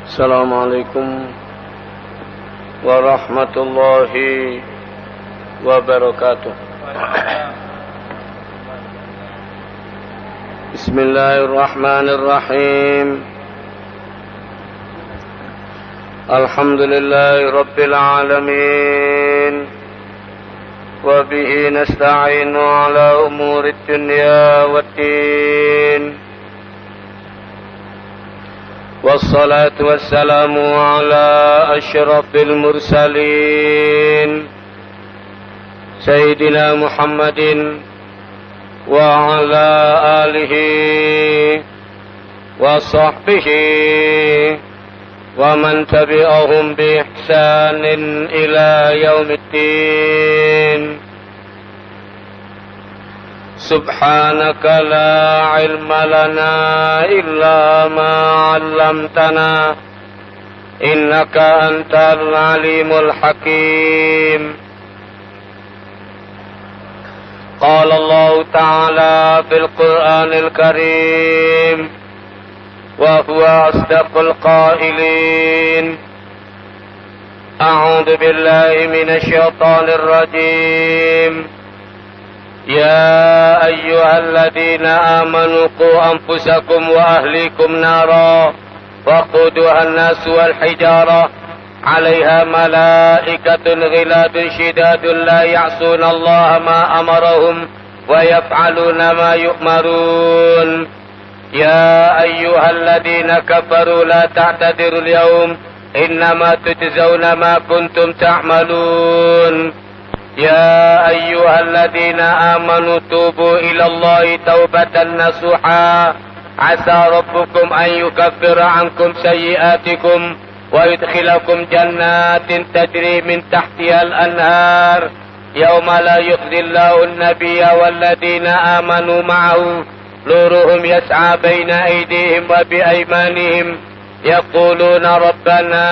السلام عليكم ورحمة الله وبركاته. بسم الله الرحمن الرحيم. الحمد لله رب العالمين، وبه نستعين على أمور الدنيا والدين، والصلاة والسلام على أشرف المرسلين سيدنا محمد وعلى آله وصحبه ومن تبعهم بإحسان إلى يوم الدين. سبحانك لا علم لنا إلا ما علمتنا إنك أنت العليم الحكيم. قال الله تعالى في القرآن الكريم وهو أصدق القائلين: أعوذ بالله من الشيطان الرجيم. يا أيها الذين آمنوا قوا أنفسكم وأهليكم نارا وقودها الناس والحجارة عليها ملائكة غلاظ شداد لا يعصون الله ما أمرهم ويفعلون ما يؤمرون. يا أيها الذين كفروا لا تعتذروا اليوم إنما تجزون ما كنتم تعملون. يا أيها الذين آمنوا توبوا إلى الله توبة نصوحا عسى ربكم أن يكفر عنكم سيئاتكم ويدخلكم جنات تجري من تحتها الأنهار يوم لا يخزي الله النبي والذين آمنوا معه نورهم يسعى بين أيديهم وبأيمانهم يقولون ربنا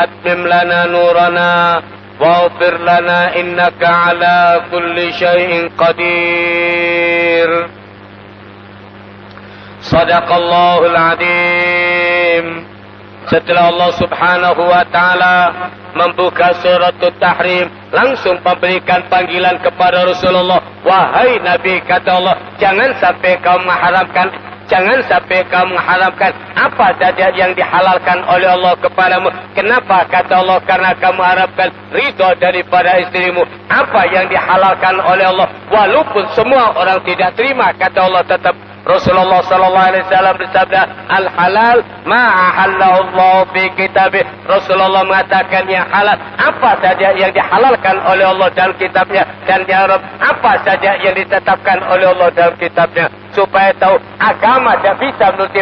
أتمم لنا نورنا واغفر لنا إنك على كل شيء قدير. صدق الله العظيم. Setelah Allah subhanahu wa ta'ala membuka surat At-Tahrim, langsung memberikan panggilan kepada Rasulullah. Wahai Nabi, kata Allah, jangan sampai kau mengharamkan, jangan sampai kau mengharamkan apa saja yang dihalalkan oleh Allah kepadamu. Kenapa? Kata Allah, karena kamu harapkan ridha daripada istrimu. Apa yang dihalalkan oleh Allah, walaupun semua orang tidak terima, kata Allah, tetap Rasulullah sallallahu alaihi wasallam bersabda, al-halal ma ahallahu Allah fi kitabih. Rasulullah mengatakan yang halal apa saja yang dihalalkan oleh Allah dalam kitabnya, dan yang haram apa saja yang ditetapkan oleh Allah dalam kitabnya. Supaya tahu agama tidak bisa menuruti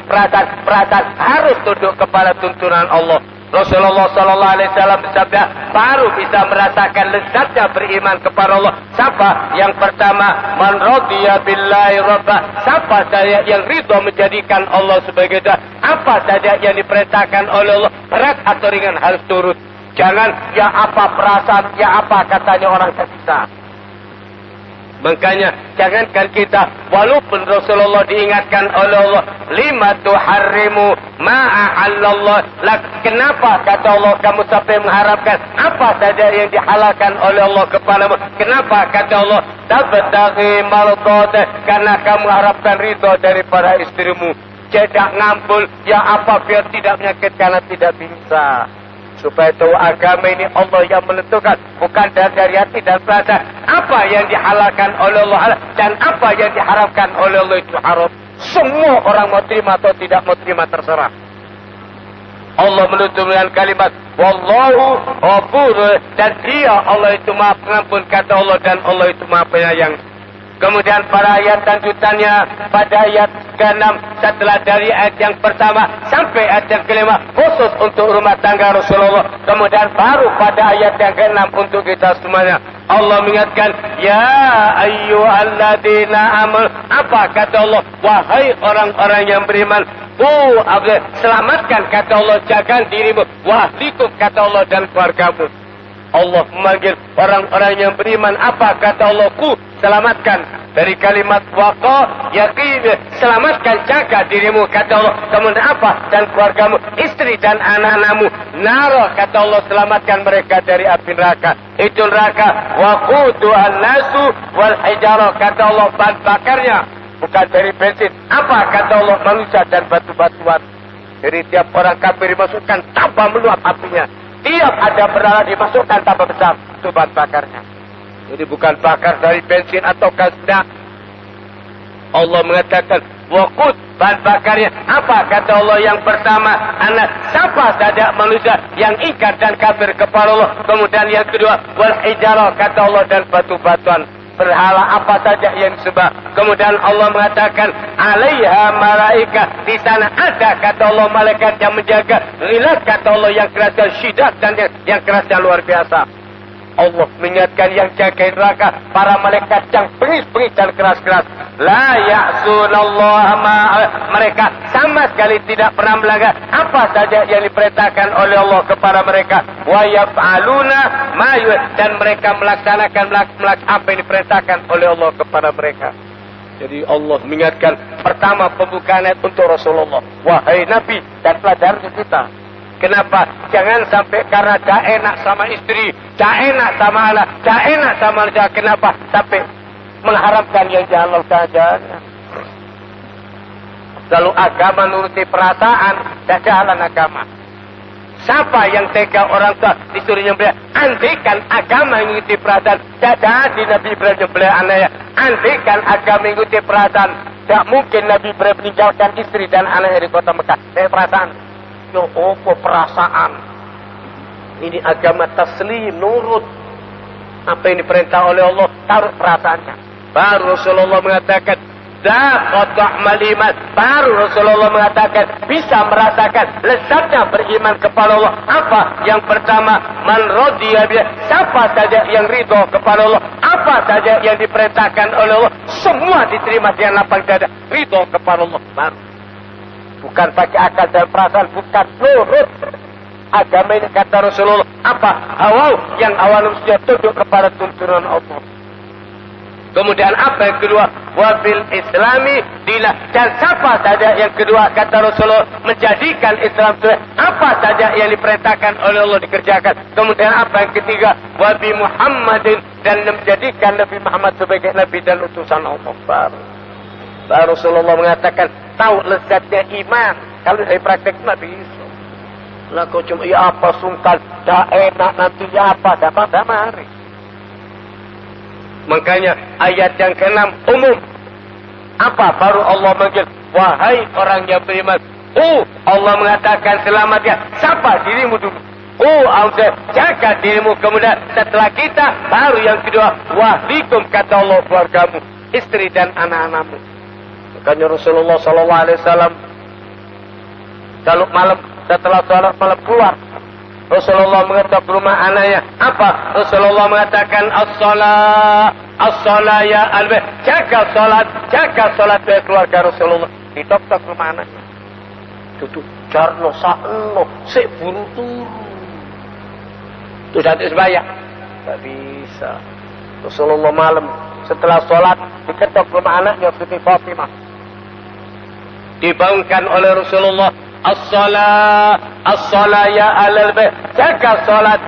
perasaan harus tunduk kepada tuntunan Allah. Rasulullah sallallahu alaihi wasallam bersabda, baru bisa merasakan lezatnya beriman kepada Allah siapa? Yang pertama, man radiya billahi rabba. Siapa saja yang ridha menjadikan Allah sebagai Tuhan. Apa saja yang diperintahkan oleh Allah, berat atau ringan harus turut. Jangan ya apa perasaan, ya apa katanya orang kita. Makanya jangankan kita, walaupun Rasulullah diingatkan oleh Allah, lima tuharrimu ma ahallallah. Kenapa kata Allah kamu sampai mengharapkan apa saja yang dihalalkan oleh Allah kepadamu? Kenapa kata Allah tabtaghi mardhat? Karena kamu harapkan ridha daripada istrimu. Tidak ngampul ya apa biar tidak menyakitkan, tidak bisa. Supaya tahu agama ini Allah yang menentukan, bukan dari hati dan perasaan. Apa yang dihalalkan oleh Allah dan apa yang diharamkan oleh Allah itu haram. Semua orang mau terima atau tidak mau terima terserah. Allah menutup dengan kalimat wallahu ghafur, dan dia Allah itu Maha Pengampun, kata Allah, dan Allah itu Maha Penyayang. Kemudian pada ayat lanjutannya, pada ayat ke-6 setelah dari ayat yang pertama sampai ayat yang ke-5 khusus untuk rumah tangga Rasulullah. Kemudian baru pada ayat yang ke-6 untuk kita semuanya. Allah mengingatkan, ya ayyuhalladzina amanu. Apa kata Allah? Wahai orang-orang yang beriman, selamatkan, kata Allah, jaga dirimu, wahlikum, kata Allah, dan keluargamu. Allah memanggil orang-orang yang beriman. Apa kata Allah? Selamatkan. dari kalimat waqa, yaqin, selamatkan, jaga dirimu, kata Allah. Kemudian apa? Dan keluargamu, istri dan anak-anakmu. Naro, kata Allah, selamatkan mereka dari api neraka. Itu neraka. Waqudu an-nasu wal hijarah, kata Allah, bahan bakarnya bukan dari bensin. Apa? Kata Allah, manusia dan batu-batuan. Jadi tiap orang kafir dimasukkan tanpa meluap apinya. Tiap ada berhala dimasukkan tanpa besar. Itu bahan bakarnya. Jadi bukan bakar dari bensin atau gas. Allah mengatakan waqud, bahan bakarnya apa? Kata Allah, yang pertama anak siapa saja manusia yang ingkar dan kafir kepada Allah. Kemudian yang kedua wal hijarah, kata Allah, dan batu-batuan. Berhala apa saja yang disembah. Kemudian Allah mengatakan alaiha malaika, di sana ada, kata Allah, malaikat yang menjaga. Ghilaz, kata Allah, yang keras dan syidat, dan yang kerasnya luar biasa. Allah mengingatkan yang jaga neraka, para malaikat yang bengis-bengis dan keras-keras. La ya'sunallaha mereka sama sekali tidak pernah melanggar apa saja yang diperintahkan oleh Allah kepada mereka. Wa yaf'aluna ma dan mereka melaksanakan apa yang diperintahkan oleh Allah kepada mereka. Jadi Allah mengingatkan pertama pembukaan ayat untuk Rasulullah. Wahai Nabi, dan pelajaran kita. Kenapa? Jangan sampai karena tak enak sama istri, tak enak sama anak, tak enak sama anak. Kenapa? Sampai mengharamkan yang halal saja. Kalau agama nuruti perasaan, tak jalan agama. Siapa yang tega orang tua disuruh nyembelih? Andaikan agama mengikuti perasaan, tak jadi Nabi Ibrahim nyembelih anaknya. Andaikan agama mengikuti perasaan, tak mungkin Nabi Ibrahim meninggalkan istri dan anaknya di kota Mekah. Dari perasaan. Yo, apa perasaan? Ini agama taslim, nurut. Apa yang diperintah oleh Allah, taruh perasaannya. Baru Rasulullah mengatakan, Zaqata' maliman. Baru Rasulullah mengatakan, bisa merasakan lezatnya beriman kepada Allah. Apa? Yang pertama, man radiya bihi. Siapa saja yang ridho kepada Allah, apa saja yang diperintahkan oleh Allah, semua diterima dengan lapang dada. Ridho kepada Allah. Baru. Bukan pakai akal dan perasaan, bukan nurut. Agama ini, kata Rasulullah, apa? Awal yang awal manusia tunduk kepada tuntunan Allah. Kemudian apa yang kedua? Wabil islami dilah. Dan siapa saja yang kedua, kata Rasulullah, menjadikan Islam itu apa saja yang diperintahkan oleh Allah dikerjakan. Kemudian apa yang ketiga? Wabi Muhammadin, dan menjadikan Nabi Muhammad sebagai Nabi dan utusan Allah. Baru Rasulullah mengatakan, tahu lezatnya iman. Kalau dari praktek nggak bisa. Lah kau cuma ya apa sungkan, dah enak nanti ya apa, dah mari. Makanya ayat yang ke-6 umum. Apa? Baru Allah manggil, wahai orang yang beriman. Allah mengatakan selamatnya. Siapa? Dirimu dulu. Allah jaga dirimu. Kemudian setelah kita, baru yang kedua, wahlikum, kata Allah, keluargamu, istri dan anak-anakmu. Makanya Rasulullah SAW kalau malam setelah sholat malam keluar, Rasulullah mengatakan ke rumah anaknya apa? Rasulullah mengatakan as-salat ya albayt, jaga salat dari keluarga Rasulullah. Ditok-tok rumah anaknya. Tutup jarno sakno sik buru turu. Itu satu sembahyang. Tak bisa. Rasulullah malam setelah sholat diketok rumah anaknya Siti Fatimah. Dibangunkan oleh Rasulullah, as-salat ya alal bait, jaga salat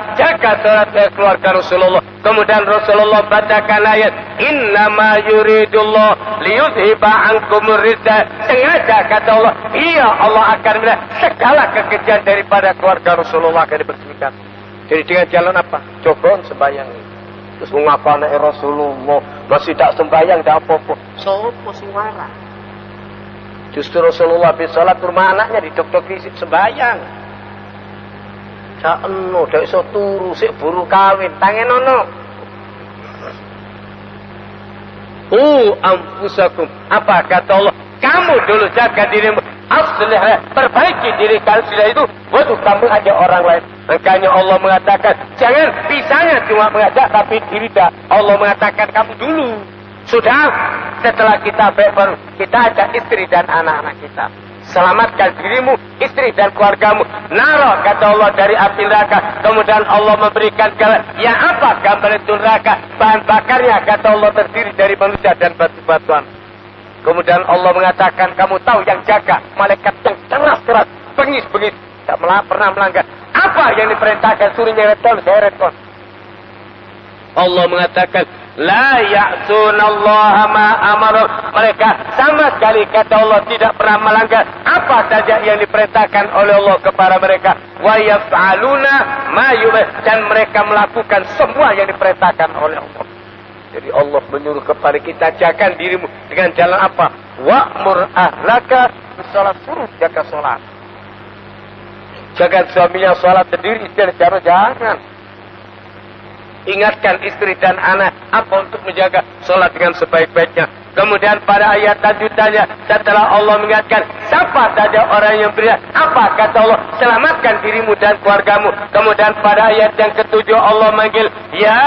dari keluarga Rasulullah. Kemudian Rasulullah bacakan ayat, innama yuridullah liyudhiba ankumur ridza. Sengaja, kata Allah, iya, Allah akan melihat segala kekejian daripada keluarga Rasulullah akan dibersihkan. Jadi dengan jalan apa? Coba sembahyang. Terus mengapa anak Rasulullah masih tak sembahyang, tak apa-apa. Sopo sing marah? Justru Rasulullah habis sholat rumah anaknya didok-dok isip sembahyang. Sakno, dak iso turu, sik buru kawin, tangen ono. Ampusakum. Apa kata Allah? Kamu dulu jaga dirimu. Aslih, perbaiki diri kalian. Sudah itu, waduh, kamu ajak orang lain. Makanya Allah mengatakan, jangan pisahnya cuma mengajak, tapi diri dah. Allah mengatakan kamu dulu. Sudah, setelah kita baru kita ajak istri dan anak-anak kita. selamatkan dirimu, istri dan keluargamu. Naro, kata Allah, dari api neraka. Kemudian Allah memberikan yang apa gambar itu neraka? Bahan bakarnya, kata Allah, terdiri dari manusia dan batu-batuan. Kemudian Allah mengatakan, kamu tahu yang jaga malaikat yang keras-keras, bengis-bengis, tak pernah melanggar. Apa yang diperintahkan suruh nyeret-nyeret, saya respon. Allah mengatakan, la ya'sunallaha ma amara. Mereka sama sekali, kata Allah, tidak pernah melanggar apa saja yang diperintahkan oleh Allah kepada mereka. Wa yaf'aluna ma yu'mar, dan mereka melakukan semua yang diperintahkan oleh Allah. Jadi Allah menyuruh kepada kita, jaga dirimu dengan jalan apa? Wa'mur ahlaka bisalat, suruh jaga salat. Jaga suaminya salat sendiri, istri jangan. Ingatkan istri dan anak apa untuk menjaga sholat dengan sebaik-baiknya. Kemudian pada ayat lanjutannya, setelah Allah mengingatkan siapa saja orang yang beriman, apa kata Allah? Selamatkan dirimu dan keluargamu. Kemudian pada ayat yang ketujuh Allah manggil, ya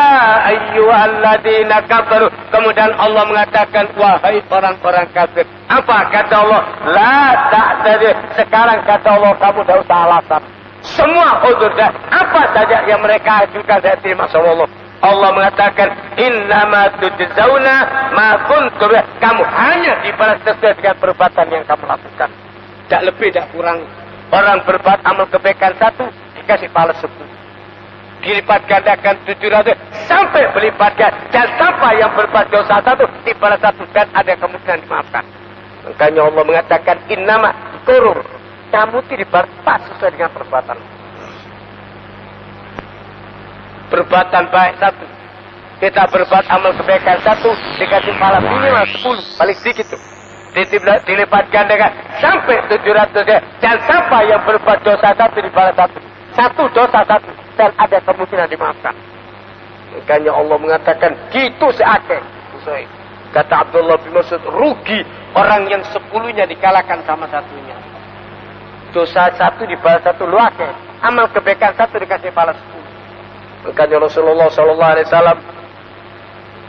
ayyuhalladzina kafaru. Kemudian Allah mengatakan, wahai orang-orang kafir. Apa kata Allah? La ta'tadzir. Sekarang kata Allah, kamu tidak usah alasan. Semua udzur dan apa saja yang mereka ajukan saya terima Allah. Allah mengatakan, innama tujzauna ma kuntum. Kamu hanya dibalas sesuai dengan perbuatan yang kamu lakukan. Tak lebih, tak kurang. Orang berbuat amal kebaikan 1, dikasih balas 10. Dilipat gandakan 700 sampai berlipat ganda. Dan sampai yang berbuat dosa 1 dibalas 1 dan ada kemungkinan dimaafkan. Makanya Allah mengatakan, innama kurung. Kamu tidak pas sesuai dengan perbuatan. Perbuatan baik 1. Kita berbuat amal kebaikan 1, dikasih pahala minimal 10, paling sedikit itu. Dilipat gandakan sampai 700. Dan siapa yang berbuat dosa 1 dibalas 1. 1 dosa 1 dan ada kemungkinan dimaafkan. Makanya Allah mengatakan gitu seakeh. Kata Abdullah bin Mas'ud, rugi orang yang 10-nya dikalahkan sama 1-nya. Dosa 1 dibalas 1 luake. Amal kebaikan 1 dikasih balas 10. Makanya Rasulullah SAW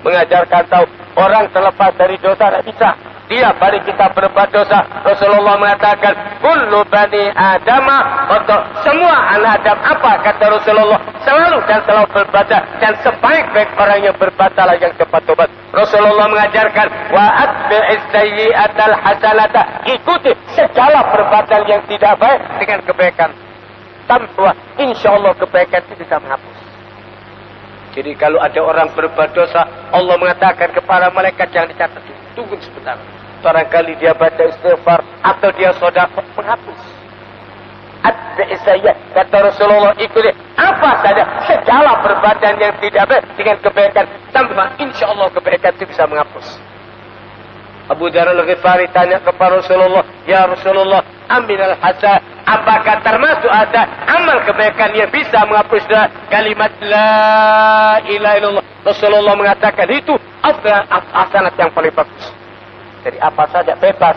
mengajarkan tahu orang terlepas dari dosa tidak bisa. Dia balik kita berbuat dosa. Rasulullah mengatakan, kullu bani adama, untuk semua anak Adam. Apa kata Rasulullah? Selalu dan selalu berbuat. Dan sebaik-baik orang yang berbuat yang cepat tobat. Rasulullah mengajarkan, wa atbi'is sayyi'atal hasanata. Ikuti segala perbuatan yang tidak baik dengan kebaikan. Tanpa insyaallah kebaikan itu bisa menghapus. Jadi kalau ada orang berbuat dosa, Allah mengatakan kepada malaikat, jangan dicatat, tunggu sebentar. Barangkali dia baca istighfar atau dia sedekah, menghapus. Saya kata Rasulullah, ikuti apa saja segala perbuatan yang tidak baik dengan kebaikan, tanpa insyaallah kebaikan itu bisa menghapus. Abu Dzar Al-Ghifari tanya kepada Rasulullah, ya Rasulullah, aminal hasan, apakah termasuk ada amal kebaikan yang bisa menghapus kalimat la ilaha illallah? Rasulullah mengatakan itu hasanat yang paling bagus. Jadi apa saja bebas,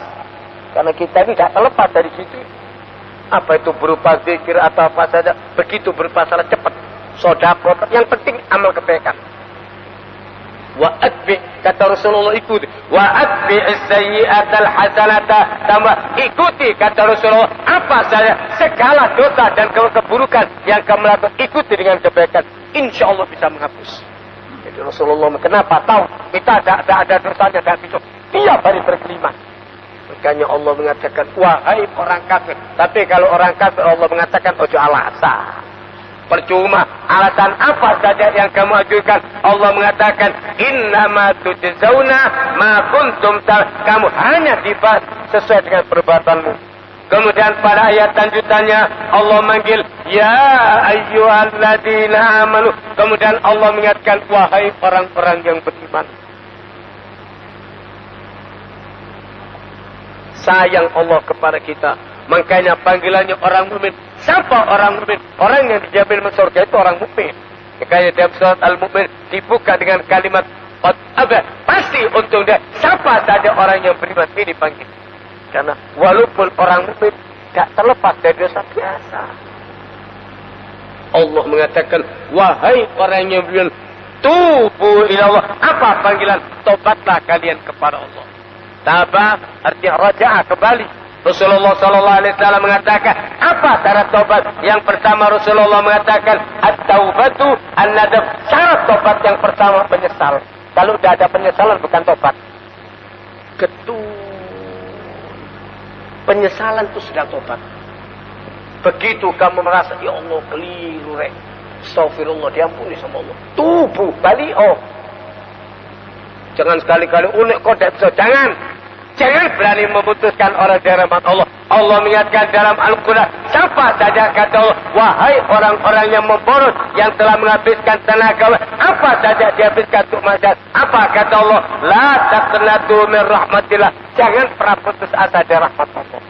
karena kita ini tidak terlepas dari situ. Apa itu berupa zikir atau apa saja, begitu berupa salah cepat, sedekah, yang penting amal kebaikan. Wa atbi, kata Rasulullah, ikuti. Wa atbi as-sayyi'atal hasanata, tambah ikuti, kata Rasulullah, apa saja segala dosa dan keburukan yang kamu lakukan, ikuti dengan kebaikan, insyaallah bisa menghapus. Jadi Rasulullah kenapa tahu kita tidak ada dosanya dan itu tiap hari berkelima. Makanya Allah mengatakan, wahai orang kafir. Tapi kalau orang kafir Allah mengatakan, ojo alasan. Percuma alasan apa saja yang kamu ajukan. Allah mengatakan, innama tujzauna ma kuntum kamu hanya dibalas sesuai dengan perbuatanmu. Kemudian pada ayat lanjutannya Allah manggil, ya ayyuhalladzina amanu. Kemudian Allah mengingatkan, wahai orang-orang yang beriman. Sayang Allah kepada kita. Makanya panggilannya orang mukmin. Siapa orang mukmin? Orang yang dijamin masuk surga itu orang mukmin. Makanya dalam surat Al-Mu'min dibuka dengan kalimat pasti untung dia. Siapa saja orang yang beriman ini dipanggil. Karena walaupun orang mukmin tidak terlepas dari dosa biasa. Allah mengatakan, wahai orang yang beriman, tubu ila Allah. Apa panggilan? Tobatlah kalian kepada Allah. Taba artinya raja'ah, kembali. Rasulullah sallallahu alaihi wasallam mengatakan, apa syarat tobat? Yang pertama Rasulullah mengatakan, at-taubatu an-nadam. Syarat tobat yang pertama menyesal. Kalau tidak ada penyesalan bukan tobat. Penyesalan itu sudah tobat. Begitu kamu merasa, ya Allah keliru rek. Astagfirullah, diampuni sama Allah. Tubuh, balik. Jangan sekali-kali unik kode bisa. Jangan berani memutuskan orang dari rahmat Allah. Allah mengingatkan dalam Al-Quran, siapa saja kata Allah, wahai orang-orang yang memboros, yang telah menghabiskan tenaga, apa saja dihabiskan untuk masyarakat. Apa kata Allah? La taqnatu min rahmatillah. Jangan pernah putus asa dari rahmat Allah.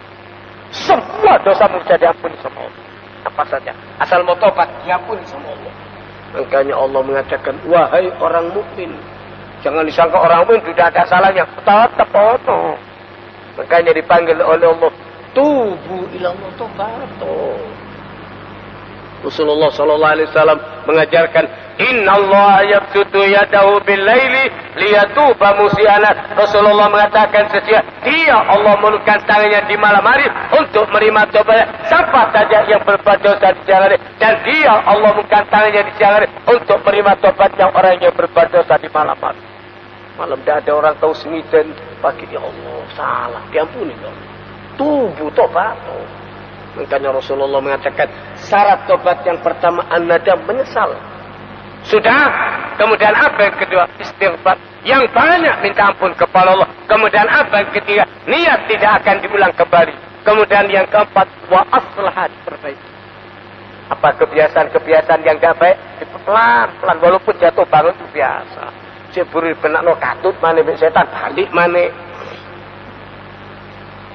Semua dosamu bisa diampuni sama Allah. Apa saja. Asal mau tobat, diampuni sama Allah. Makanya Allah mengatakan, wahai orang mukmin, jangan disangka orang mukmin tidak ada salahnya. Tetap ono. Makanya dipanggil oleh Allah, tubu ilallah tobat. Rasulullah sallallahu alaihi wasallam mengajarkan, innallaha yabsutu yadahu bil-laili liyatuba musianat. Rasulullah mengatakan sesungguhnya dia Allah mengulurkan tangannya di malam hari untuk menerima tobat siapa saja yang berbuat dosa di siang hari, dan dia Allah mengulurkan tangannya di siang hari untuk menerima tobat yang orang yang berbuat dosa di malam hari. Malam tidak ada orang tahu semiten pagi, ya Allah salah, diampuni dong. Tubuh tobat. Makanya Rasulullah mengatakan syarat tobat yang pertama an-nadam, menyesal. Sudah. Kemudian apa yang kedua? Istighfar. Yang banyak minta ampun kepada Allah. Kemudian apa yang ketiga? Niat tidak akan diulang kembali. Kemudian yang keempat, wa aslahat, perbaiki. Apa kebiasaan-kebiasaan yang tidak baik? Pelan-pelan, walaupun jatuh bangun itu biasa. Ceburi benak no katut mana setan balik mana.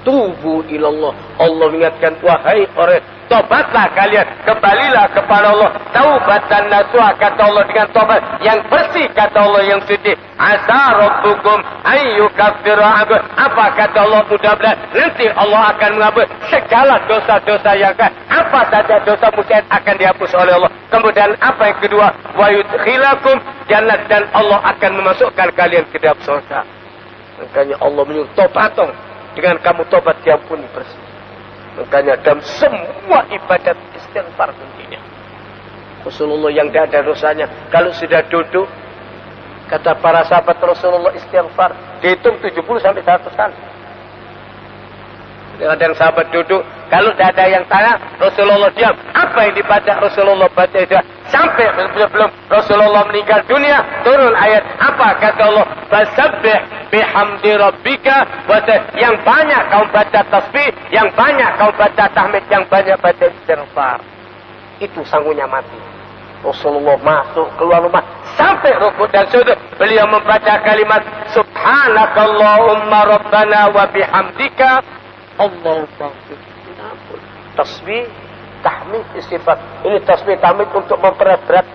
Tubu ilallah. Allah mengingatkan, wahai orang, tobatlah kalian, kembalilah kepada Allah. Taubatan nasuha, kata Allah, dengan tobat yang bersih, kata Allah, yang suci. Asa rabbukum ayyukaffiru ankum. Apa kata Allah? Mudah-mudahan nanti Allah akan mengampuni segala dosa-dosa yang apa saja dosa mungkin akan dihapus oleh Allah. Kemudian apa yang kedua? Wa yudkhilakum jannat, dan Allah akan memasukkan kalian ke dalam surga. Makanya Allah menyuruh tobat. Dengan kamu tobat diampuni bersih. Makanya dalam semua ibadat istighfar kuncinya. Rasulullah yang tidak ada dosanya, kalau sudah duduk, kata para sahabat Rasulullah istighfar dihitung 70 sampai 100 kali. Ada yang sahabat duduk, kalau tidak ada yang tanya, Rasulullah diam. Apa yang dibaca Rasulullah baca itu sampai sebelum Rasulullah meninggal dunia, turun ayat apa kata Allah? Fasabbih bihamdi rabbika, yang banyak kau baca tasbih, yang banyak kau baca tahmid, yang banyak baca istighfar. Itu sanggunya mati. Rasulullah masuk keluar rumah sampai rukuk dan sujud, beliau membaca kalimat subhanakallahumma rabbana wa bihamdika Allahumma. Tasbih, tahmid, istighfar. Ini tasbih tahmid untuk memperberat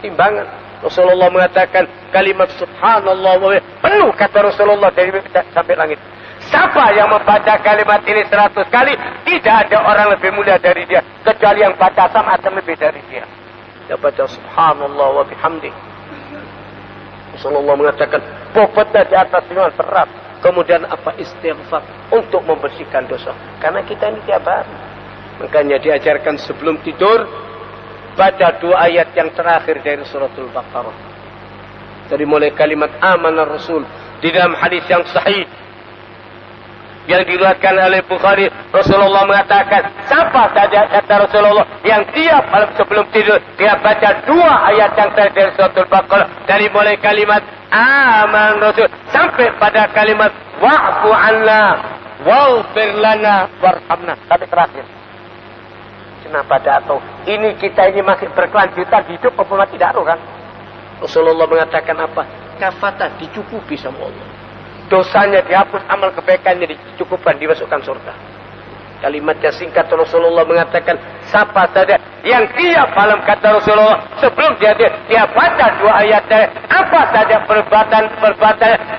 timbangan. Rasulullah mengatakan kalimat subhanallah wa penuh, kata Rasulullah, dari sampai langit. Siapa yang membaca kalimat ini 100 kali, tidak ada orang lebih mulia dari dia, kecuali yang baca sama akan lebih dari dia. Dia baca subhanallah wa bihamdi. Rasulullah mengatakan bobotnya di atas dengan berat. Kemudian apa? Istighfar, untuk membersihkan dosa. Karena kita ini tiap hari. Makanya diajarkan sebelum tidur, baca 2 ayat yang terakhir dari suratul Baqarah. Dari mulai kalimat amanar Rasul. Di dalam hadis yang sahih, yang diriwayatkan oleh Bukhari, Rasulullah mengatakan, siapa saja kata Rasulullah yang tiap malam sebelum tidur dia baca 2 ayat yang terakhir dari suratul Baqarah, dari mulai kalimat aman Rasul sampai pada kalimat wa'fu anna waghfir lana warhamna sampai terakhir. Kenapa jatuh? Ini kita ini masih berkelanjutan hidup apa mati daru kan? Rasulullah mengatakan apa? Kafata, dicukupi sama Allah. Dosanya dihapus, amal kebaikannya dicukupkan, dimasukkan surga. Kalimatnya singkat, Rasulullah mengatakan siapa saja yang tiap malam, kata Rasulullah, sebelum dia baca 2 ayat dari apa saja perbuatan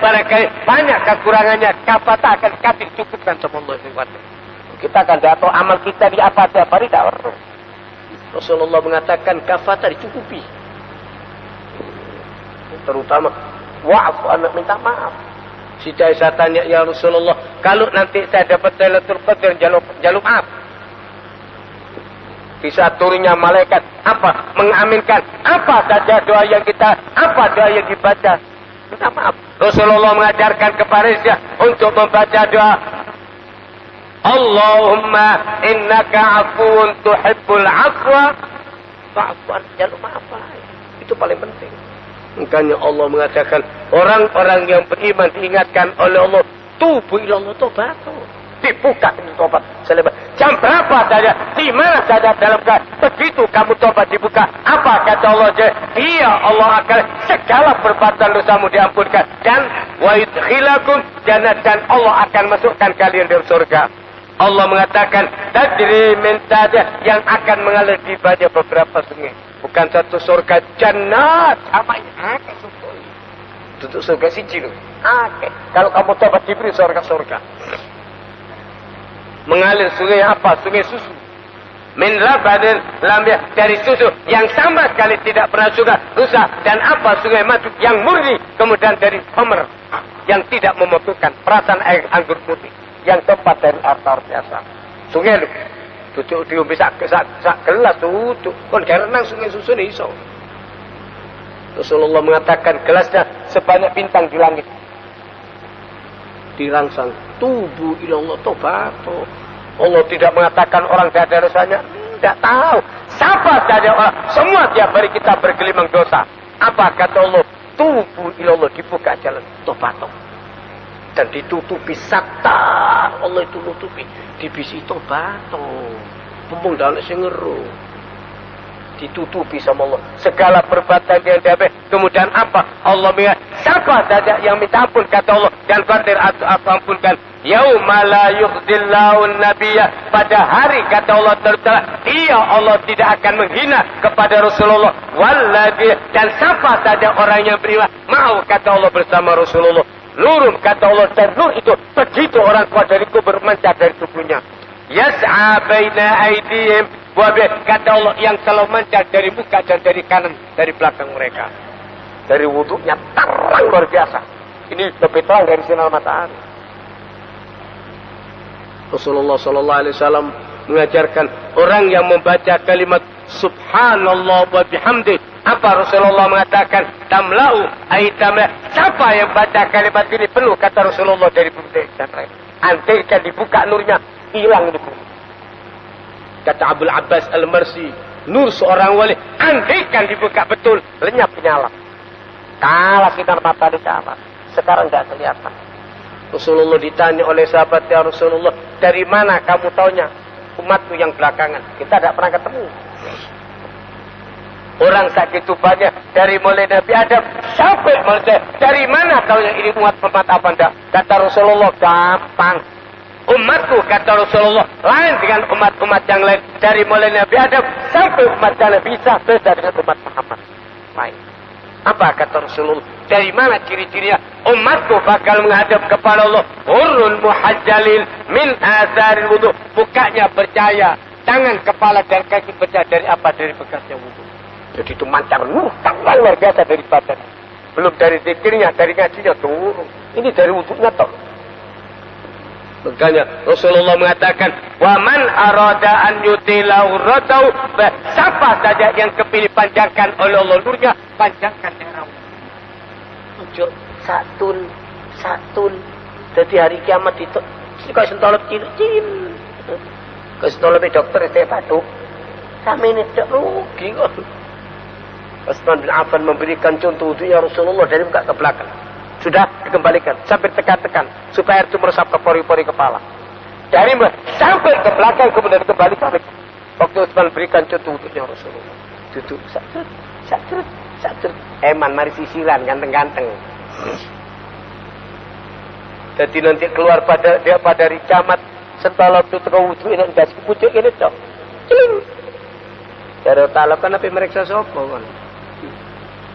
barangkali banyak kekurangannya, kafata akan dikasih cukupkan sama Allah. Kita akan jatuh amal kita di apa tiap hari tidak perlu. Rasulullah mengatakan kafata dicukupi. Terutama wa'fu, anak minta maaf. Siti Aisyah tanya, ya Rasulullah, kalau nanti saya dapat Lailatul Qadar, jaluk maaf. Bisa turunnya malaikat, apa? Mengaminkan apa saja doa yang kita, apa doa yang dibaca. Minta maaf. Rasulullah mengajarkan kepada Aisyah untuk membaca doa, Allahumma innaka afuun tuhibbul afwa fa'fuan, jaluk maaf. Itu paling penting. Makanya Allah mengatakan orang-orang yang beriman diingatkan oleh Allah, tubu ilallah, tobat. Dibuka itu tobat selebar. Jam berapa saja, di mana saja dalam keadaan begitu kamu tobat dibuka. Apa kata Allah? Dia Allah akan segala perbuatan dosamu diampunkan dan wa yudkhilakum jannatan, Allah akan masukkan kalian dalam surga. Allah mengatakan tajri min tahtiha, yang akan mengalir di bawahnya beberapa sungai. Bukan satu surga, jannat samanya. Untuk surga siji loh. Kalau kamu tobat diberi surga. Mengalir sungai apa? Sungai susu. Min labadin lambiah, dari susu yang sama sekali tidak pernah rusak. Dan apa? Sungai madu yang murni. Kemudian dari homer yang tidak membutuhkan perasaan air anggur putih yang tempat dari artar biasa. Sungai lu tutup diumpi sak gelas tutup. Kon renang sungai susu ni iso. Rasulullah mengatakan gelasnya sebanyak bintang di langit. Dirangsang, tubu ilallah, tobat. Allah tidak mengatakan orang tidak ada dosanya. Tidak tahu. Siapa saja orang, semua tiap hari kita bergelimang dosa. Apa kata Allah? Tubu ilallah, dibuka jalan tobat. Dan ditutupi satar. Allah itu nutupi. Dibisi tobat. Mumpung dalam sengeru. Ditutupi sama Allah. Segala perbuatan yang diambil. Kemudian apa? Allah mengatakan, siapa saja yang minta ampun, kata Allah, dan khawatir aku ampunkan. Yauma la yukhzillahu nabiyya, pada hari kata Allah tercela, dia Allah tidak akan menghina kepada Rasulullah. Walladzi, dan siapa saja orang yang beriman mau, kata Allah, bersama Rasulullah. Nurun, kata Allah, dan nur itu begitu orang kuat dari kubur memancar dari tubuhnya. Yas'a baina aydihim wa bi, kata Allah, yang selalu mancar dari muka dan dari kanan, dari belakang mereka. Dari wudunya terang luar biasa. Ini lebih terang dari sinar matahari. Rasulullah sallallahu alaihi wasallam mengajarkan orang yang membaca kalimat subhanallah wa bihamdi. Apa Rasulullah mengatakan? Tamlau aitamla. Siapa yang baca kalimat ini penuh, kata Rasulullah, dari bumi dan langit. Andaikan dibuka nurnya, hilang itu. Kata Abdul Abbas Al-Marsi, nur seorang wali andaikan dibuka betul, lenyap nyala. Kalah sinar mata di kamar. Sekarang tidak kelihatan. Rasulullah ditanya oleh sahabat, ya Rasulullah, dari mana kamu taunya umatku yang belakangan? Kita tidak pernah ketemu. Orang segitu banyak, dari mulai Nabi Adam sampai manusia, dari mana taunya ini umat apa enggak? Kata Rasulullah, gampang. Umatku, kata Rasulullah, lain dengan umat-umat yang lain. Dari mulai Nabi Adam sampai umat yang Nabi Isa, beda dengan umat Muhammad. Baik. Apa kata Rasulullah? Dari mana ciri-cirinya? Umatku bakal menghadap kepada Allah. Hurrun muhajjalin min atharil wudu. Bukanya bercahaya. Tangan, kepala, dan kaki bercahaya. Dari apa? Dari bekasnya wudu. Jadi itu mancar nur tangan luar biasa dari badan. Belum dari zikirnya, dari ngajinya turun. Ini dari wudunya toh. Makanya Rasulullah mengatakan, wa man arada an yutilahu radau, siapa saja yang kepilih panjangkan oleh Allah nurnya, panjangkan daerah. Tujuh satun. Jadi hari kiamat itu kau sentolop cil-cil. Kau sentolop dokter itu batuk. Kami ini tidak rugi kok. Utsman bin Affan memberikan contoh itu, ya Rasulullah, dari muka ke belakang. Sudah dikembalikan sampai tekan-tekan supaya itu meresap ke pori-pori kepala. Dari sampai ke belakang kemudian dikembalikan. Waktu Utsman berikan contoh untuknya Rasulullah. Duduk satu. Eman mari sisiran ganteng-ganteng. Jadi nanti keluar pada dari camat sentolop itu wudu ini enggak pucuk ini dong. Ciling. Dari talak kan apa mereka sopo kan.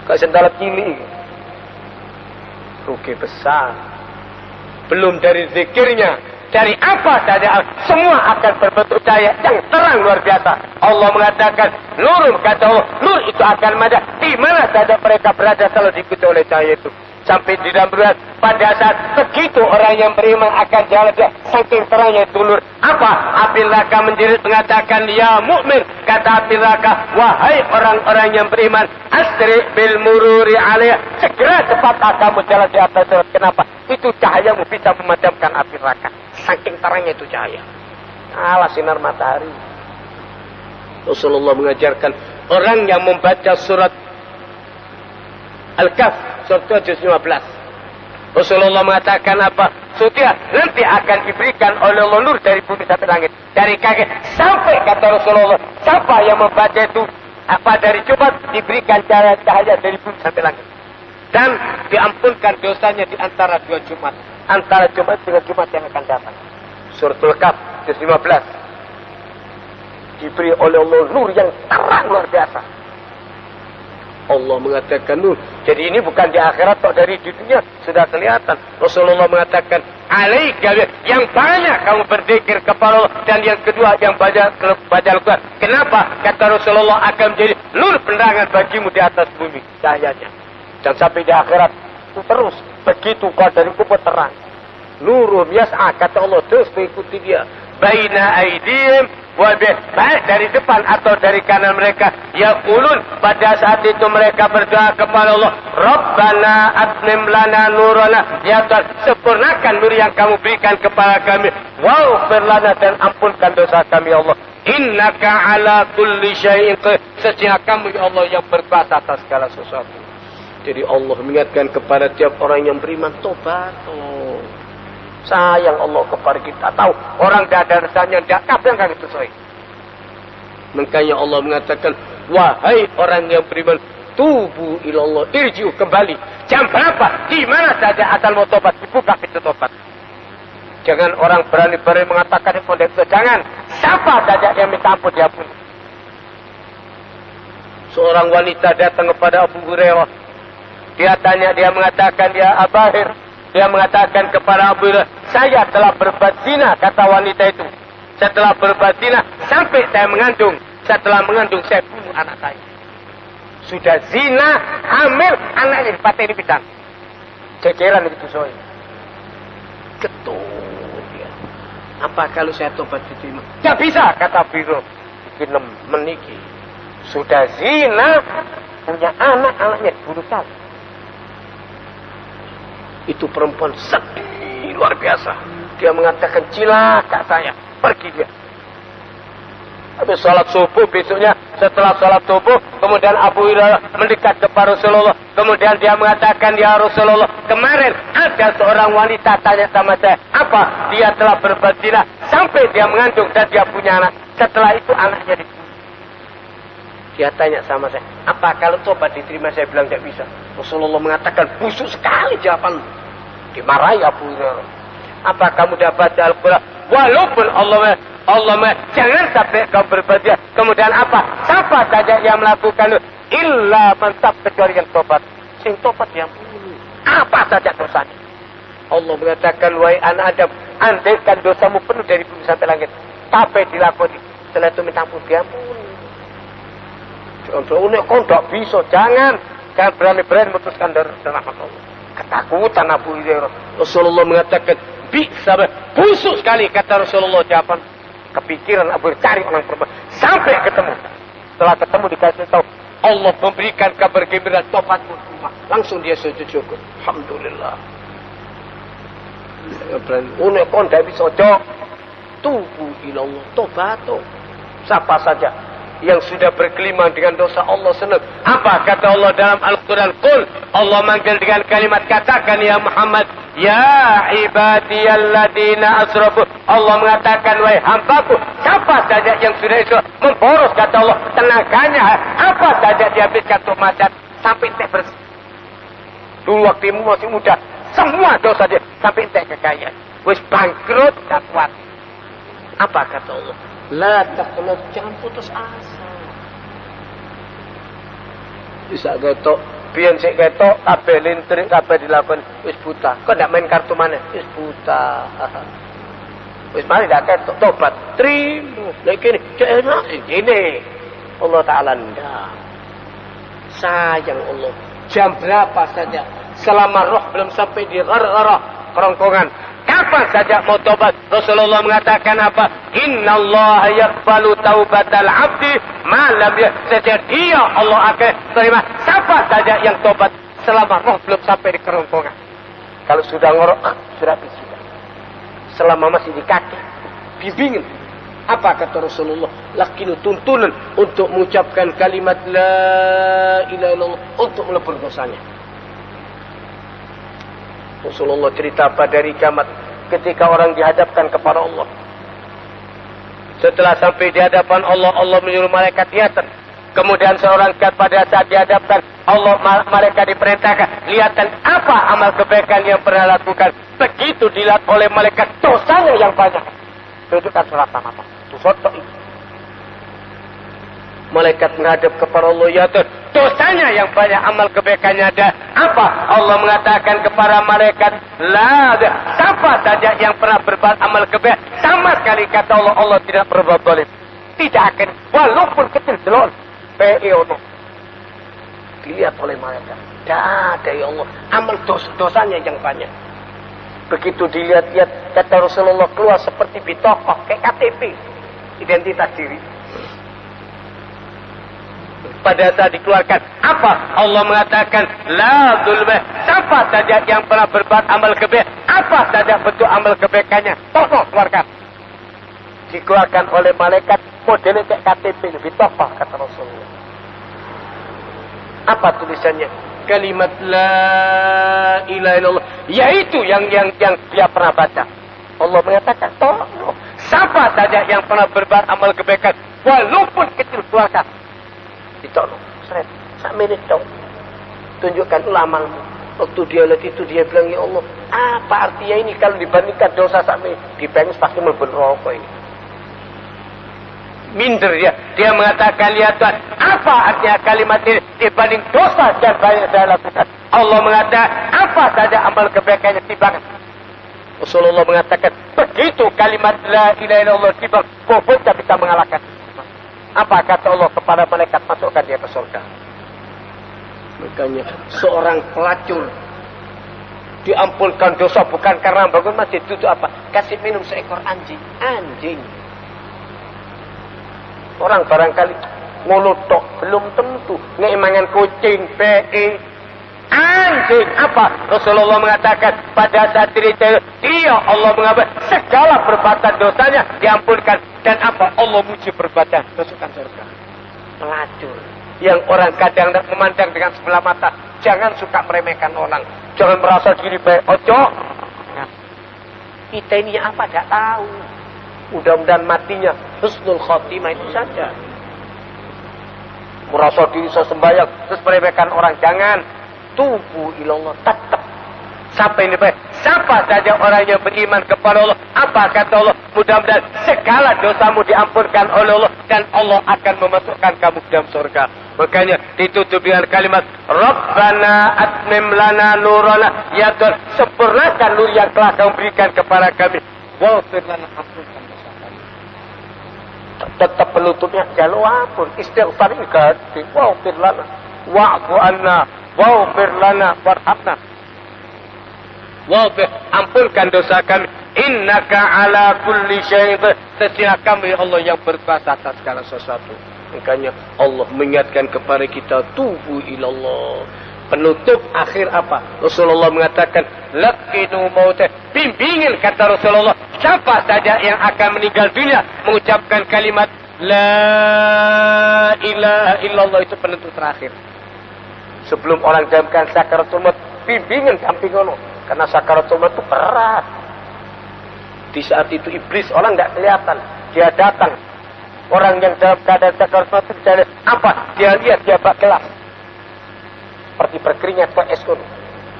Kok sentolop cilik. Rugi besar. Belum dari zikirnya, dari apa saja, semua akan berbentuk cahaya yang terang luar biasa. Allah mengatakan, nurun, kata Allah, nur itu akan ada di mana saja mereka berada selalu diikuti oleh cahaya itu. sampai di dalam riwayat pada saat begitu orang yang beriman akan jalan dia saking terangnya itu nur. Apa? Api neraka menjerit mengatakan, ya mukmin, kata api neraka, wahai orang-orang yang beriman, asri bil mururi alaiha, segera cepatlah kamu jalan di atas sirat. Kenapa? Itu cahayamu bisa memadamkan api neraka. Saking terangnya itu cahaya. Allah sinar matahari. Rasulullah mengajarkan orang yang membaca surat Al-Kahf, surat juz 15. Rasulullah mengatakan apa? Sudah nanti akan diberikan oleh Allah nur dari bumi sampai langit. Dari kaki sampai, kata Rasulullah, siapa yang membaca itu dari Jumat diberikan cahaya dari bumi sampai langit. Dan diampunkan dosanya di antara dua Jumat. Antara Jumat dengan Jumat yang akan datang. Surat Al-Kahf, juz 15. Diberi oleh Allah nur yang terang luar biasa. Allah mengatakan nur. Jadi ini bukan di akhirat, atau dari di dunia sudah kelihatan. Rasulullah mengatakan, alaika, yang banyak kamu berzikir kepada Allah, dan yang kedua yang banyak baca Al-Quran. Kenapa? Kata Rasulullah, akan menjadi nur penerangan bagimu di atas bumi cahayanya. Dan sampai di akhirat terus begitu kau dari kubur terang. Nurum yas'a, kata Allah, terus mengikuti dia. Baina aidihim baik dari depan atau dari kanan mereka, yaqulun, pada saat itu mereka berdoa kepada Allah, Rabbana atmim lana nurana, ya Tuhan, sempurnakan nur yang kamu berikan kepada kami, waghfir lana, dan ampunkan dosa kami, ya Allah, innaka ala kulli syai'in qadir, sesungguhnya kamu, ya Allah, yang berkuasa atas segala sesuatu. Jadi Allah mengingatkan kepada tiap orang yang beriman, tobat. Sayang Allah kepada kita. Tahu orang tidak ada rasanya, tidak kabel kan itu soal. Makanya Allah mengatakan, wahai orang yang beriman, tubu ilallah, irji'u, kembali. Jam berapa? Di mana saja asal mau tobat, dibuka pintu tobat. Jangan orang berani-berani mengatakan itu. Jangan. Siapa saja yang minta ampun diampuni. Seorang wanita datang kepada Abu Hurairah. Dia tanya, dia mengatakan, ya Abahir. Dia mengatakan kepada Abu Hurairah, saya telah berbuat zina, kata wanita itu. Setelah berbuat zina, sampai saya mengandung. Setelah mengandung, saya bunuh anak saya. Sudah zina, hamil, anaknya dipateni bidang. Cekeran itu soal. Ketul dia. Apa kalau saya tobat diterima? Tidak bisa, kata Abu Hurairah. Bikin meniki. Sudah zina, punya anak, anaknya dibunuh saja. Itu perempuan sedih luar biasa. Dia mengatakan, cilaka saya, pergi dia. Habis sholat subuh besoknya, setelah sholat subuh, kemudian Abu Hurairah mendekat kepada Rasulullah. Kemudian dia mengatakan, ya Rasulullah, kemarin ada seorang wanita tanya sama saya, apa? Dia telah berbuat zina sampai dia mengandung dan dia punya anak. Setelah itu anaknya dibunuh. Dia tanya sama saya, apa kalau tobat diterima? Saya bilang tidak bisa. Rasulullah mengatakan, busuk sekali jawaban. Dimarahi Abu Hurairah. Apa kamu dah baca Al-Quran? Walaupun Allah jangan sampai kau berbahagia. Kemudian apa? Siapa saja yang melakukan itu? Illa mantap, kecuali yang tobat. Sing tobat yang bunuh. Apa saja dosanya? Allah mengatakan, wahai anak Adam, andaikan dosamu penuh dari bumi sampai langit, tapi dilakoni, setelah itu minta ampun, diampuni. Contohnya kau tidak bisa, jangan berani-berani memutuskan dari rahmat Allah. Ketakutan Abu Hurairah. Rasulullah mengatakan, bisa, busuk sekali, kata Rasulullah. Jawaban kepikiran Abu Hurairah, cari orang perempuan sampai ketemu. Setelah ketemu dikasih tahu, Allah memberikan kabar gembira, tobatmu terima. Langsung dia sujud syukur. Alhamdulillah. Unek kau tidak bisa, tubu ilallah, tobat. Siapa saja yang sudah berkelima dengan dosa, Allah senang. Apa kata Allah dalam Al-Quran? Qul, Allah manggil dengan kalimat, katakan ya Muhammad, ya ibadiyalladzina asrafu. Allah mengatakan, wahai hambaku, siapa saja yang sudah itu memboros, kata Allah, tenaganya, apa saja dihabiskan untuk maksiat sampai entek bersih. Dulu waktumu masih muda, semua dosa dia sampai entek kekayaan. Wis bangkrut, tak kuat. Apa kata Allah? La taqnut, jangan putus asa. Bisa getok, pian sik getok, kabeh lintrik, kabeh dilakukan, wis buta. Kok ndak main kartu mana? Wis buta. Wis mari ndak ketok, tobat, terima. Lek kene, cek enak ini. Allah Taala ndak. Sayang Allah. Jam berapa saja selama roh belum sampai di gharghara kerongkongan. Kapan saja mau tobat? Rasulullah mengatakan apa? Innallaha yaqbalu taubatal abdi ma lam sejak dia Allah akan terima siapa saja yang tobat selama roh belum sampai di kerongkongan. Kalau sudah ngorok, sudah habis. Selama masih di kaki, bimbingin. Apa kata Rasulullah? Lakinu tuntunan untuk mengucapkan kalimat la ilaha illallah untuk melebur dosanya. Rasulullah cerita pada hari kiamat ketika orang dihadapkan kepada Allah. Setelah sampai di hadapan Allah, Allah menyuruh malaikat lihatan. Kemudian seorang pada saat dihadapkan Allah, malaikat diperintahkan lihatan apa amal kebaikan yang pernah lakukan. Begitu dilihat oleh malaikat dosanya yang banyak. Tunjukkan surat mata. Itu foto itu. Malaikat menghadap kepada Allah, ya Tuhan, dosanya yang banyak, amal kebaikannya ada. Apa? Allah mengatakan kepada malaikat, la ada. Siapa saja yang pernah berbuat amal kebaikan, sama sekali kata Allah, Allah tidak berbuat zalim. Tidak akan, walaupun kecil jelol. P.E.O.N. Dilihat oleh malaikat. Tidak ada ya Allah, amal dosanya yang banyak. Begitu dilihat-lihat, kata Rasulullah keluar seperti bitokoh, kayak KTP. Identitas diri. Pada saat dikeluarkan, apa? Allah mengatakan, la zulma. Siapa saja yang pernah berbuat amal kebaikan, apa saja bentuk amal kebaikannya, tokoh keluarkan. Dikeluarkan oleh malaikat, modelnya kayak KTP, lebih tokoh, kata Rasulullah. Apa tulisannya? Kalimat la ilaha illallah. Yaitu yang dia pernah baca. Allah mengatakan, tolong. Siapa saja yang pernah berbuat amal kebaikan, walaupun kecil keluarkan. Ditolong, seret, sak menit dong. Tunjukkan amalmu. Waktu dia lihat itu, dia bilang, ya Allah, apa artinya ini kalau dibandingkan dosa sak menit? Dibanding pasti melebur rokok ini. Minder dia. Dia mengatakan, lihat Tuhan, apa artinya kalimat ini dibanding dosa yang banyak saya lakukan? Allah mengatakan, apa saja amal kebaikannya timbang. Rasulullah mengatakan, begitu kalimat la ilaha illallah timbang, kufur tak bisa mengalahkan. Apa kata Allah kepada malaikat, masukkan dia ke surga. Makanya seorang pelacur diampunkan dosa bukan karena bangun masjid, itu apa? Kasih minum seekor anjing. Anjing. Orang barangkali ngulutok belum tentu. Ngeimangan kucing, PE. Anjing. Apa? Rasulullah mengatakan pada saat dia Allah mengabaikan segala perbuatan dosanya diampunkan. Dan apa? Allah muji perbuatan. Masukkan surga. Pelacur. Yang orang kadang memandang dengan sebelah mata. Jangan suka meremehkan orang. Jangan merasa diri baik. Ojo. Nah, kita ini apa? Tidak tahu. Mudah-mudahan matinya husnul khotimah itu saja. Merasa diri sembahyang terus meremehkan orang. Jangan. Tubu ilallah. Tetap. Sampai ini baik. Siapa saja orang yang beriman kepada Allah. Apa kata Allah? Mudah-mudahan segala dosamu diampunkan oleh Allah. Dan Allah akan memasukkan kamu ke dalam surga. Makanya ditutup dengan kalimat Rabbana atmim lana nurana. Ya Tuhan, sempurnakan nur yang telah kamu berikan kepada kami. Waghfir lana, ampunkan dosa kami. Tetap penutupnya jalur ampun. Istighfar ini ganti. Waghfir lana, wa'fu anna, waghfir lana, warhamna. Waghfir, ampunkan dosa kami. Innaka ala kulli syai'in qadir. Sesungguhnya kami Allah yang berkuasa atas segala sesuatu. Makanya Allah mengingatkan kepada kita, tubu ilallah. Penutup akhir apa? Rasulullah mengatakan, laqinu mautah. Bimbingin kata Rasulullah, siapa saja yang akan meninggal dunia mengucapkan kalimat la ilaha illallah, itu penentu terakhir. Sebelum orang dalamkan sakaratul maut, bimbingin samping Allah. Karena sakaratul maut itu berat. Di saat itu iblis orang tidak kelihatan. Dia datang. Orang yang dalam keadaan sakaratul maut itu dia apa? Dia lihat dia bak gelas. Seperti berkeringat ke eskon.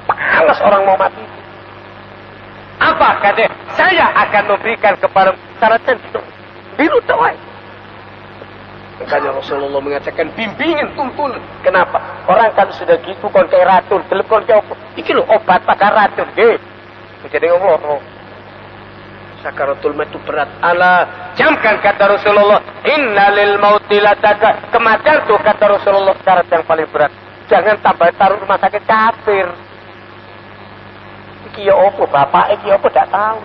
Panas orang mau mati. Apa katanya? Saya akan memberikan kepada syaratnya biru tawai. Makanya Rasulullah mengatakan bimbingin tuntun. Kenapa? Orang kan sudah gitu kon kayak racun, telepon jauh. Iki lho obat pada racun, nggih. Jadi ngomong. Sakaratul maut itu berat. Ala jamkan kata Rasulullah, innalil mauti lataka. Kematian itu kata Rasulullah syarat yang paling berat. Jangan tambah taruh rumah sakit kafir. Iki ya apa? Bapak iki apa? Tak tahu.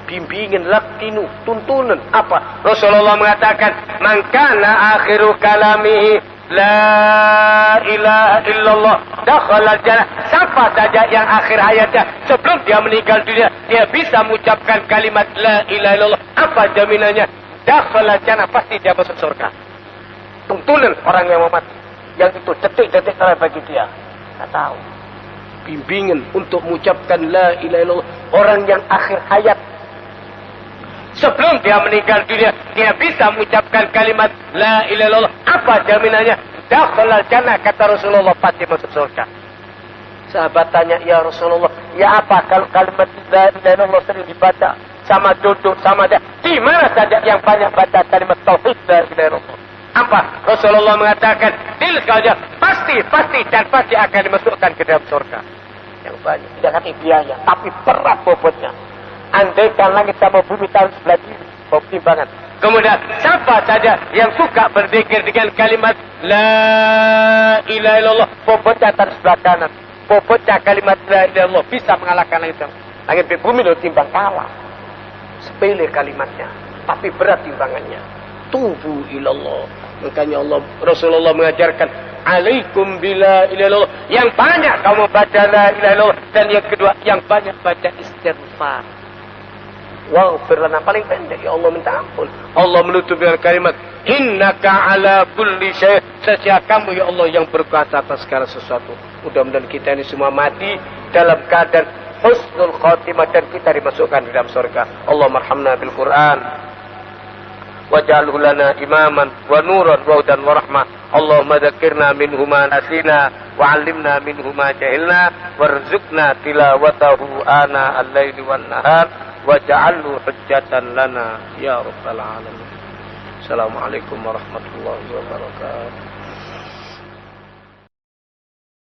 Bimbingan, lakinu, tuntunan. Apa? Rasulullah mengatakan, man kana akhiru kalamihi la ilaha illallah dakhala jannah. Siapa saja yang akhir hayatnya sebelum dia meninggal dunia, dia bisa mengucapkan kalimat la ilaha illallah. Apa jaminannya? Dakhala jannah, pasti dia masuk surga. Tuntunan orang yang mau mati. Yang itu detik-detik terakhir bagi dia. Tak tahu. Bimbingan untuk mengucapkan la ilaha illallah. Orang yang akhir hayat sebelum dia meninggal dunia, dia bisa mengucapkan kalimat la ilaha illallah. Apa jaminannya? Dakhala jannah, kata Rasulullah, pasti masuk surga. Sahabat tanya, ya Rasulullah, ya apa kalau kalimat la ilaha illallah sering dibaca sama duduk sama dia? Di mana saja yang banyak baca kalimat tauhid la ilaha illallah? Apa? Rasulullah mengatakan, tilkanya pasti dan pasti akan dimasukkan ke dalam surga. Yang banyak, tidak kata biaya, tapi berat bobotnya. Andaikan langit sama bumi tahu sebelah kiri, timbangan. Kemudian siapa saja yang suka berzikir dengan kalimat la ilaha illallah, bobotnya taruh sebelah kanan. Bobotnya kalimat la ilaha illallah bisa mengalahkan langit bumi loh, timbang kalah. Sepele kalimatnya, tapi berat timbangannya. Tubu ilallah. Makanya Rasulullah mengajarkan, alaikum bila ilaha illallah. Yang banyak kamu baca la ilaha illallah, dan yang kedua yang banyak baca istighfar. Waghfir lana, paling pendek, ya Allah minta ampun. Allah menutup dengan kalimat, innaka ala kulli syai', sesungguhnya kamu ya Allah yang berkuasa atas segala sesuatu. Mudah-mudahan kita ini semua mati dalam keadaan husnul khatimah dan kita dimasukkan di dalam surga. Allah marhamna bil Quran waj'alhu lana imaman wa nuran wa hudan wa rahmah. Allahumma dzakkirna minhu ma nasina wa 'allimna minhu ma jahilna warzuqna tilawatahu ana al-laili wan nahar waj'alhu hujjatan lana ya rabbal alamin. Assalamualaikum warahmatullahi wabarakatuh.